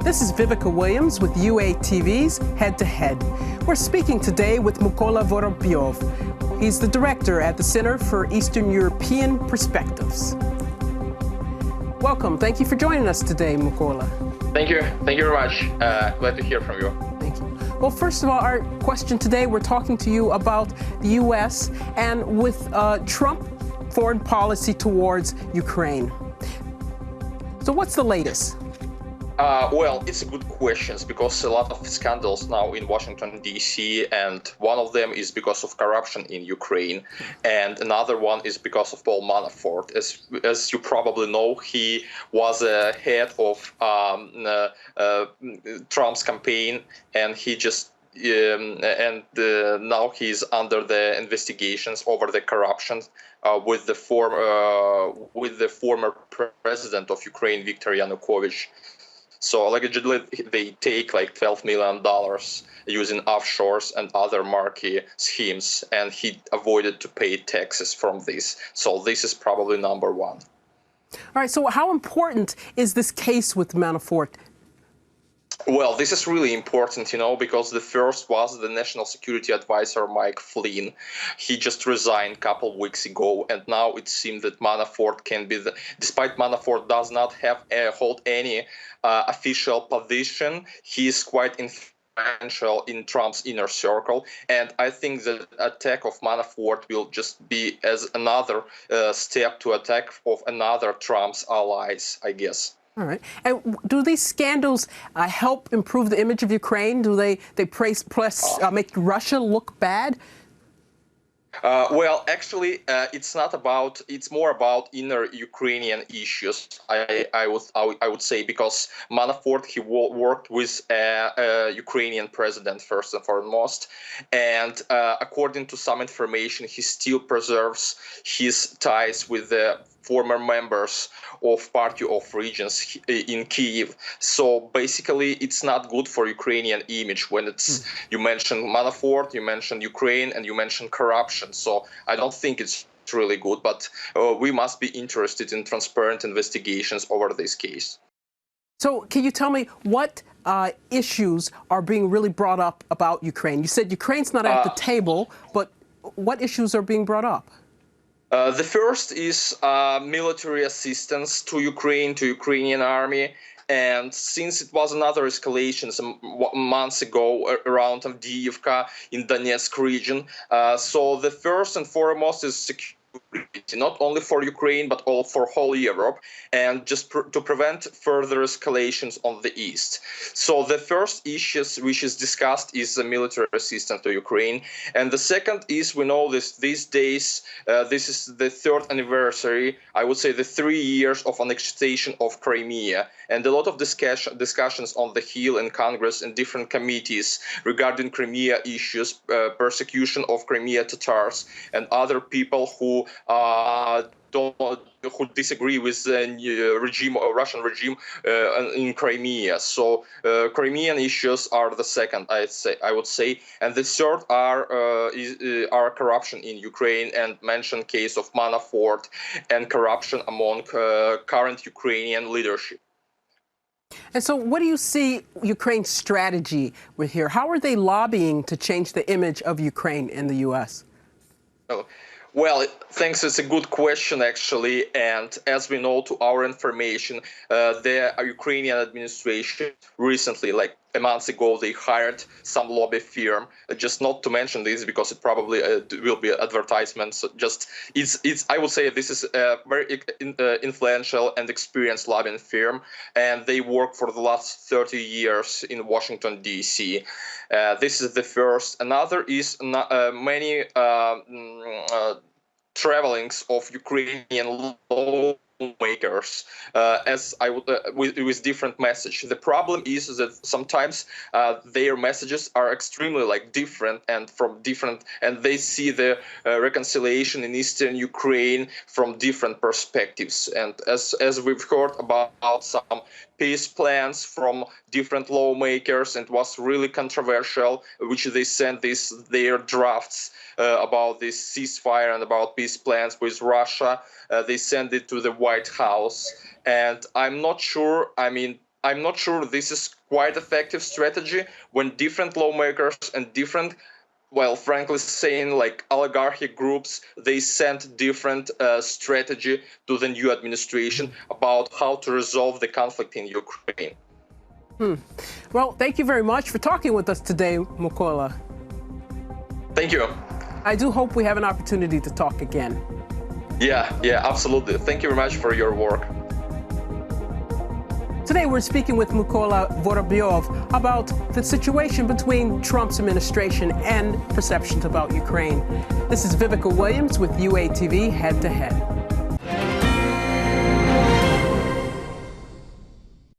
This is Vivica Williams with UATV's Head to Head. We're speaking today with Mykola Vorobyov. He's the director at the Center for Eastern European Perspectives. Welcome. Thank you for joining us today, Mykola. Thank you. Thank you very much. Glad to hear from you. Thank you. Well, first of all, our question today, we're talking to you about the U.S. and with Trump foreign policy towards Ukraine. So what's the latest? Well, it's a good question because a lot of scandals now in Washington, D.C., and one of them is because of corruption in Ukraine, and another one is because of Paul Manafort. As you probably know, he was a head of Trump's campaign, and he just now he's under the investigations over the corruption with the former president of Ukraine, Viktor Yanukovych. So allegedly they take like $12 million using offshores and other murky schemes, and he avoided to pay taxes from this. So this is probably number one. All right, so how important is this case with Manafort? Well, this is really important, because the first was the National Security Advisor, Mike Flynn. He just resigned a couple of weeks ago, and now it seems that Manafort can be despite Manafort does not hold any official position, he is quite influential in Trump's inner circle. And I think the attack of Manafort will just be as another step to attack of another Trump's allies, I guess. All right. And do these scandals help improve the image of Ukraine? Do they make Russia look bad? Well, actually, it's more about inner Ukrainian issues, I would say, because Manafort, he worked with a Ukrainian president first and foremost, and according to some information, he still preserves his ties with the former members of Party of Regions in Kyiv. So basically, it's not good for Ukrainian image when you mention Manafort, you mention Ukraine, and you mention corruption. So I don't think it's really good, but we must be interested in transparent investigations over this case. So can you tell me what issues are being really brought up about Ukraine? You said Ukraine's not at the table, but what issues are being brought up? The first is military assistance to Ukraine, to Ukrainian army. And since it was another escalation some months ago around Avdiivka in Donetsk region, so the first and foremost is security, not only for Ukraine, but also for whole Europe, and just to prevent further escalations on the east. So the first issues which is discussed is the military assistance to Ukraine. And the second is, we know these days, this is the third anniversary, I would say the 3 years of annexation of Crimea. And a lot of discussions on the Hill in Congress and different committees regarding Crimea issues, persecution of Crimea Tatars and other people who disagree with the Russian regime in Crimea. So Crimean issues are the second, I would say, and the third are corruption in Ukraine, and mentioned case of Manafort and corruption among current Ukrainian leadership. And so what do you see Ukraine's strategy with here? How are they lobbying to change the image of Ukraine in the U.S.? Well, thanks. It's a good question, actually. And as we know, to our information, the Ukrainian administration recently, like a month ago, they hired some lobby firm. Just not to mention this because it probably will be advertisements. Just I would say this is a very influential and experienced lobbying firm, and they work for the last 30 years in Washington, D.C. This is the first. Another is many travelings of Ukrainian lawmakers with different message. The problem is that sometimes their messages are extremely different and they see the reconciliation in eastern Ukraine from different perspectives. And as we've heard about some peace plans from different lawmakers, and it was really controversial, which they sent their drafts about this ceasefire and about peace plans with Russia. They sent it to the White House, and I'm not sure. I'm not sure this is quite effective strategy when different lawmakers and different, well, frankly saying, like oligarchy groups, they sent different strategy to the new administration about how to resolve the conflict in Ukraine. Well, thank you very much for talking with us today, Mykola. Thank you. I do hope we have an opportunity to talk again. Yeah, absolutely. Thank you very much for your work. Today we're speaking with Mykola Vorobyov about the situation between Trump's administration and perceptions about Ukraine. This is Vivica Williams with UATV Head to Head.